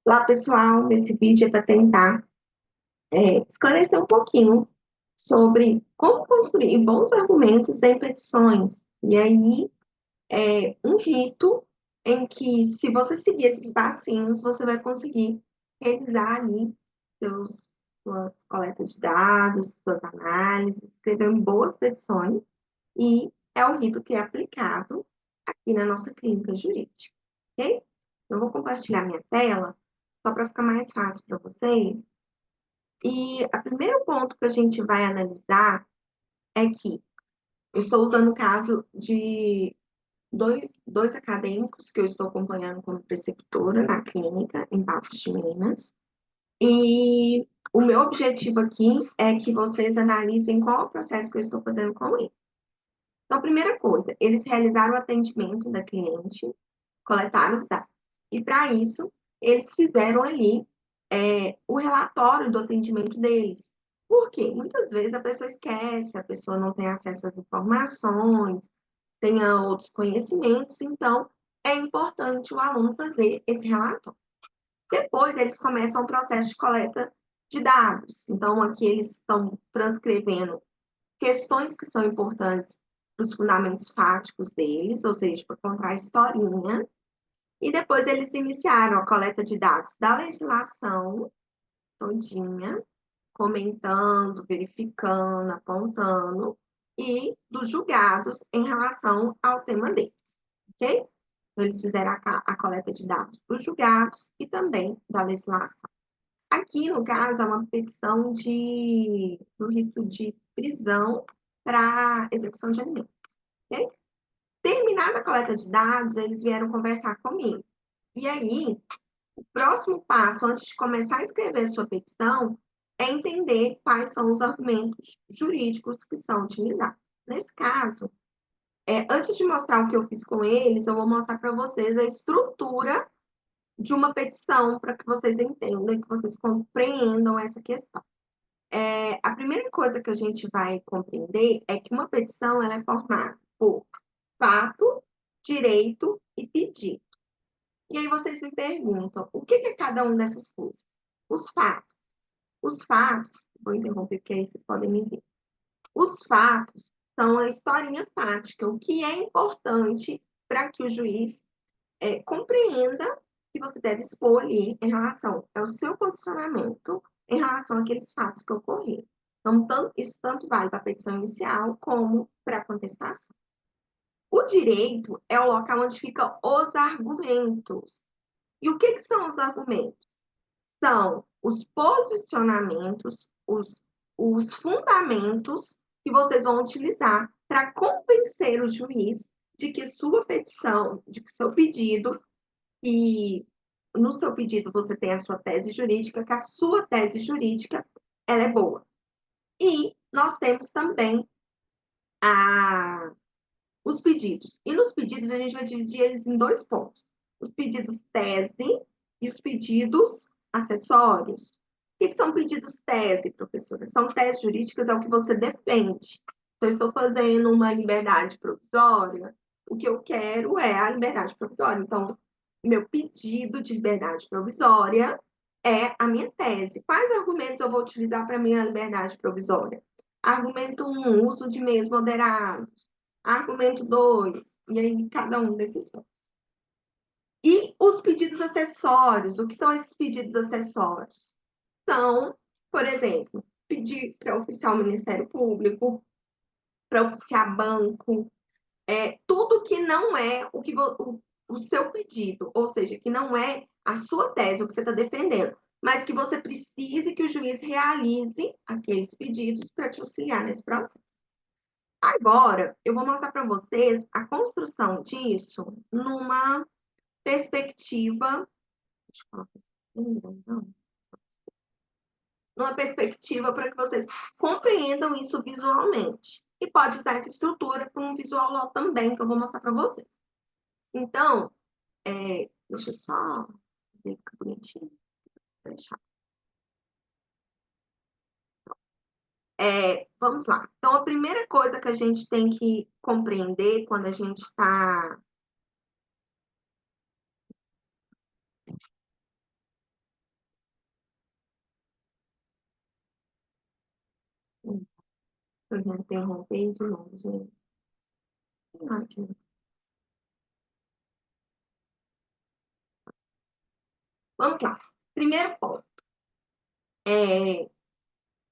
Olá, pessoal. Esse vídeo é para tentar esclarecer um pouquinho sobre como construir bons argumentos em petições. E aí, um rito em que, se você seguir esses passinhos, você vai conseguir realizar ali suas coletas de dados, suas análises, escrever boas petições, e é o rito que é aplicado aqui na nossa clínica jurídica, ok? Eu vou compartilhar minha tela, só para ficar mais fácil para vocês. E o primeiro ponto que a gente vai analisar é que eu estou usando o caso de dois acadêmicos que eu estou acompanhando como preceptora na clínica, em Patos de Minas. E o meu objetivo aqui é que vocês analisem qual é o processo que eu estou fazendo com eles. Então, primeira coisa, eles realizaram o atendimento da cliente, coletaram os dados. E, para isso, eles fizeram ali o relatório do atendimento deles. Por quê? Muitas vezes a pessoa esquece, a pessoa não tem acesso às informações, tenha outros conhecimentos, então é importante o aluno fazer esse relatório. Depois, eles começam o processo de coleta de dados. Então, aqui eles estão transcrevendo questões que são importantes para os fundamentos fáticos deles, ou seja, para contar a historinha. E depois eles iniciaram a coleta de dados da legislação todinha, comentando, verificando, apontando, e dos julgados em relação ao tema deles, ok? Então, eles fizeram a coleta de dados dos julgados e também da legislação. Aqui, no caso, é uma petição do rito de prisão para execução de alimentos, ok? Terminada a coleta de dados, eles vieram conversar comigo. E aí, o próximo passo, antes de começar a escrever sua petição, é entender quais são os argumentos jurídicos que são utilizados. Nesse caso, antes de mostrar o que eu fiz com eles, eu vou mostrar para vocês a estrutura de uma petição para que vocês entendam e que vocês compreendam essa questão. A primeira coisa que a gente vai compreender é que uma petição ela é formada por fato, direito e pedido. E aí vocês me perguntam, o que é cada uma dessas coisas? Os fatos. Os fatos, vou interromper porque aí vocês podem me ver. Os fatos são a historinha fática, o que é importante para que o juiz compreenda que você deve expor ali em relação ao seu posicionamento em relação àqueles fatos que ocorreram. Então, isso tanto vale para a petição inicial como para a contestação. O direito é o local onde ficam os argumentos. E o que são os argumentos? São os posicionamentos, os fundamentos que vocês vão utilizar para convencer o juiz de que sua petição, de que seu pedido, e no seu pedido você tem a sua tese jurídica, que a sua tese jurídica ela é boa. E nós temos também a, os pedidos. E nos pedidos a gente vai dividir eles em dois pontos. Os pedidos tese e os pedidos acessórios. O que são pedidos tese, professora? São teses jurídicas, é o que você defende. Então, eu estou fazendo uma liberdade provisória, o que eu quero é a liberdade provisória. Então, meu pedido de liberdade provisória é a minha tese. Quais argumentos eu vou utilizar para minha liberdade provisória? Argumento 1, uso de meios moderados. Argumento 2, e aí cada um desses pontos. E os pedidos acessórios, o que são esses pedidos acessórios? São, por exemplo, pedir para oficiar o Ministério Público, para oficiar banco, tudo que não é o seu pedido, ou seja, que não é a sua tese, o que você está defendendo, mas que você precise que o juiz realize aqueles pedidos para te auxiliar nesse processo. Agora, eu vou mostrar para vocês a construção disso numa perspectiva, numa perspectiva para que vocês compreendam isso visualmente. E pode usar essa estrutura para um visual lá também, que eu vou mostrar para vocês. Então, deixa eu só ver que bonitinho. Deixar. Vamos lá. Então, a primeira coisa que a gente tem que compreender quando a gente está eu já interrompi de novo, gente. Aqui. Vamos lá. Primeiro ponto.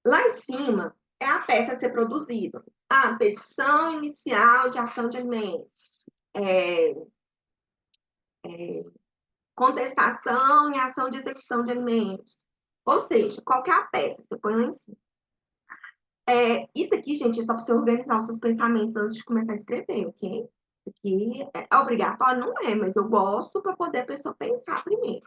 Lá em cima é a peça a ser produzida. A petição inicial de ação de alimentos. É, contestação e ação de execução de alimentos. Ou seja, qualquer peça que você põe lá em cima. Isso aqui, gente, é só para você organizar os seus pensamentos antes de começar a escrever, ok? Isso aqui é obrigatório? Não é, mas eu gosto para poder a pessoa pensar primeiro.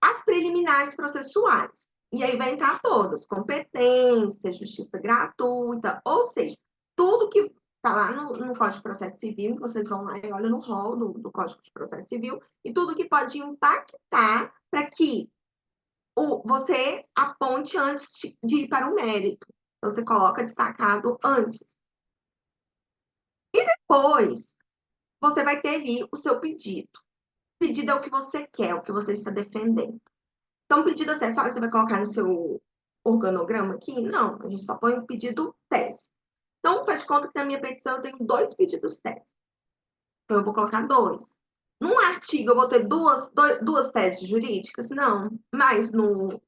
As preliminares processuais. E aí vai entrar todas, competência, justiça gratuita, ou seja, tudo que está lá no Código de Processo Civil, que vocês vão lá e olham no rol do Código de Processo Civil, e tudo que pode impactar para que você aponte antes de ir para o mérito. Então, você coloca destacado antes. E depois, você vai ter ali o seu pedido. O pedido é o que você quer, o que você está defendendo. Então, pedido acessório, você vai colocar no seu organograma aqui? Não, a gente só põe o pedido tese. Então, faz de conta que na minha petição eu tenho 2 pedidos tese. Então, eu vou colocar 2. Num artigo, eu vou ter duas teses jurídicas? Não. Mas numa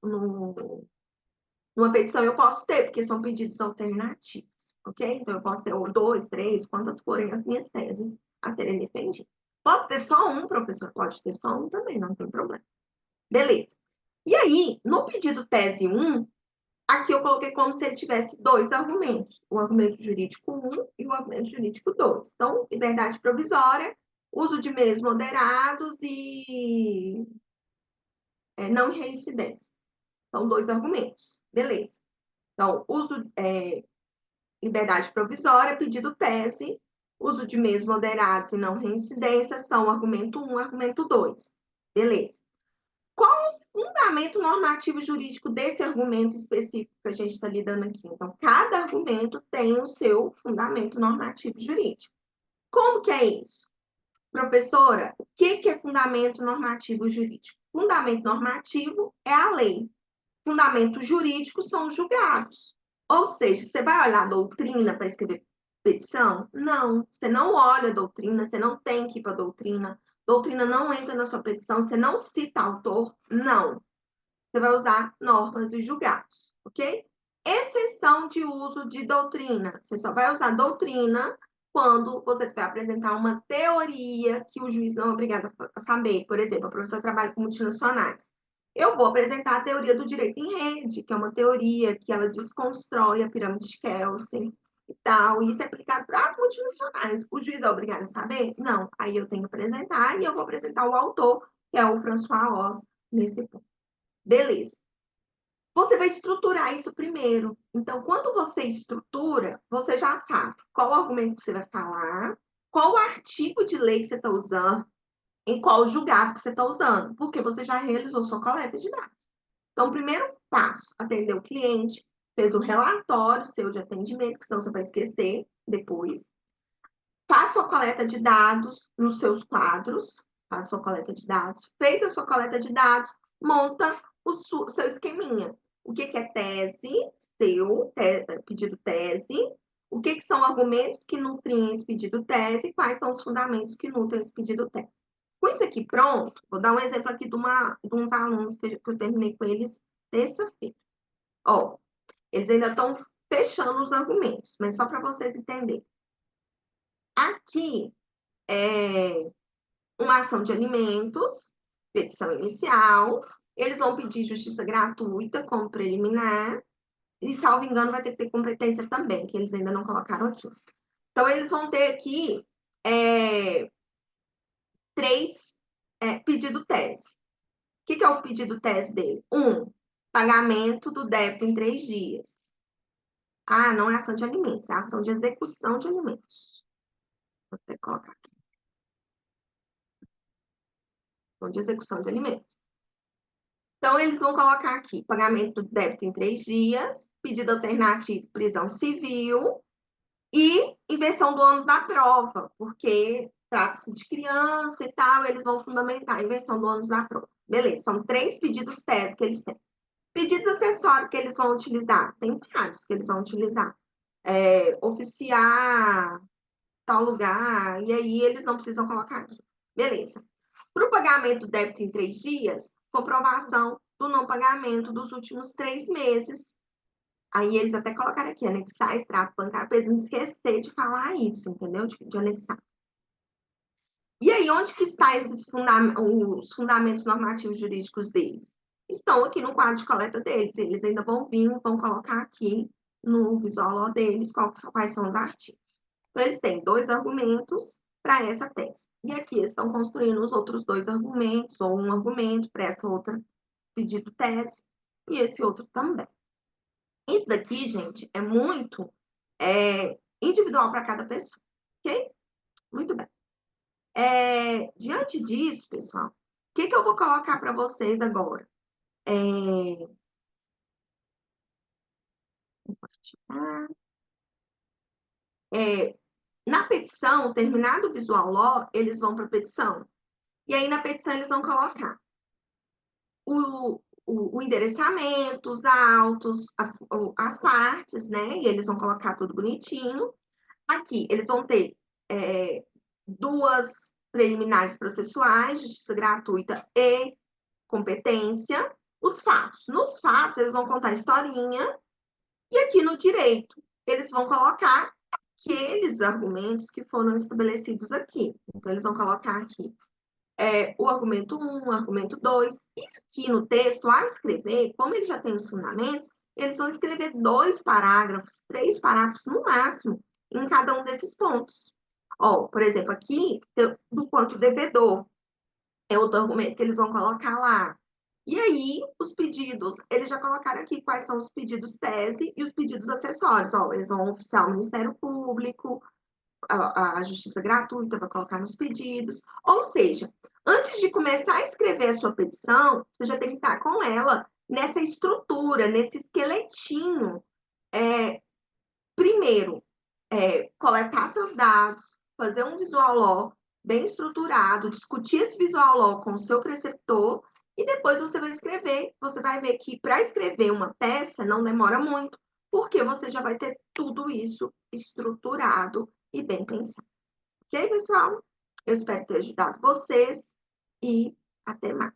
petição eu posso ter, porque são pedidos alternativos, ok? Então, eu posso ter 2, 3, quantas forem as minhas teses a serem defendidas. Pode ter só um, professor? Pode ter só um também, não tem problema. Beleza. E aí, no pedido tese 1, aqui eu coloquei como se ele tivesse 2 argumentos, o argumento jurídico 1 e o argumento jurídico 2. Então, liberdade provisória, uso de meios moderados e não reincidência. São 2 argumentos. Beleza. Então, liberdade provisória, pedido tese, uso de meios moderados e não reincidência são argumento 1 e argumento 2. Beleza. Qual o fundamento normativo jurídico desse argumento específico que a gente está lidando aqui? Então, cada argumento tem o seu fundamento normativo jurídico. Como que é isso? Professora, o que é fundamento normativo jurídico? Fundamento normativo é a lei. Fundamento jurídico são os julgados. Ou seja, você vai olhar a doutrina para escrever petição? Não, você não olha a doutrina, você não tem que ir para a doutrina. Doutrina não entra na sua petição, você não cita autor? Não. Você vai usar normas e julgados, ok? Exceção de uso de doutrina. Você só vai usar doutrina quando você vai apresentar uma teoria que o juiz não é obrigado a saber. Por exemplo, a professora trabalha com multinacionais. Eu vou apresentar a teoria do direito em rede, que é uma teoria que ela desconstrói a pirâmide de Kelsen e tal, e isso é aplicado para as multinacionais. O juiz é obrigado a saber? Não. Aí eu tenho que apresentar e eu vou apresentar o autor, que é o François Oz, nesse ponto. Beleza. Você vai estruturar isso primeiro. Então, quando você estrutura, você já sabe qual argumento você vai falar, qual artigo de lei que você está usando, em qual julgado que você está usando, porque você já realizou sua coleta de dados. Então, primeiro passo, atender o cliente, fez o relatório seu de atendimento, que senão você vai esquecer depois. Faça a coleta de dados nos seus quadros, faça a sua coleta de dados. Feita a sua coleta de dados, monta o seu esqueminha. O que é tese, pedido tese, o que são argumentos que nutrem esse pedido tese e quais são os fundamentos que nutrem esse pedido tese. Com isso aqui pronto, vou dar um exemplo aqui de uns alunos que eu terminei com eles terça-feira. Ó, eles ainda estão fechando os argumentos, mas só para vocês entenderem. Aqui é uma ação de alimentos, petição inicial, eles vão pedir justiça gratuita como preliminar, e, salvo engano, vai ter que ter competência também, que eles ainda não colocaram aqui. Então, eles vão ter aqui 3 pedido tese. O que é o pedido tese dele? 1, pagamento do débito em 3 dias. Ah, não é ação de alimentos, é ação de execução de alimentos. Vou até colocar aqui. Ação de execução de alimentos. Então, eles vão colocar aqui pagamento do débito em 3 dias, pedido alternativo, prisão civil e inversão do ônus da prova, porque trata-se de criança e tal, eles vão fundamentar a inversão do ônus da prova. Beleza, são 3 pedidos tese que eles têm. Pedidos acessórios que eles vão utilizar, tem vários que eles vão utilizar. Oficiar tal lugar, e aí eles não precisam colocar aqui. Beleza. Para o pagamento do débito em 3 dias, comprovação do não pagamento dos últimos 3 meses. Aí eles até colocaram aqui, anexar extrato bancário, para eles não esquecer de falar isso, entendeu? De anexar. E aí, onde que estão os fundamentos normativos jurídicos deles? Estão aqui no quadro de coleta deles. Eles ainda vão vir, vão colocar aqui no visual law deles quais são os artigos. Então, eles têm 2 argumentos para essa tese. E aqui eles estão construindo os outros 2 argumentos, ou um argumento para essa outra pedido tese, e esse outro também. Isso daqui, gente, é muito individual para cada pessoa, ok? Muito bem. Diante disso, pessoal, o que eu vou colocar para vocês agora? Na petição, terminado o visual law, eles vão para a petição. E aí, na petição, eles vão colocar o endereçamento, os autos, as partes, né? E eles vão colocar tudo bonitinho. Aqui, eles vão ter 2 preliminares processuais, justiça gratuita e competência. Os fatos. Nos fatos, eles vão contar a historinha. E aqui no direito, eles vão colocar aqueles argumentos que foram estabelecidos aqui. Então, eles vão colocar aqui o argumento 1, o argumento 2. E aqui no texto, ao escrever, como ele já tem os fundamentos, eles vão escrever 2 parágrafos, 3 parágrafos no máximo, em cada um desses pontos. Ó, por exemplo, aqui, do quanto devedor, é outro argumento que eles vão colocar lá. E aí, os pedidos, eles já colocaram aqui quais são os pedidos tese e os pedidos acessórios. Ó, eles vão oficiar o Ministério Público, a Justiça Gratuita, vai colocar nos pedidos. Ou seja, antes de começar a escrever a sua petição, você já tem que estar com ela nessa estrutura, nesse esqueletinho. Primeiro, coletar seus dados, fazer um visual law bem estruturado, discutir esse visual law com o seu preceptor, e depois você vai escrever. Você vai ver que para escrever uma peça não demora muito, porque você já vai ter tudo isso estruturado e bem pensado. Ok, pessoal? Eu espero ter ajudado vocês e até mais.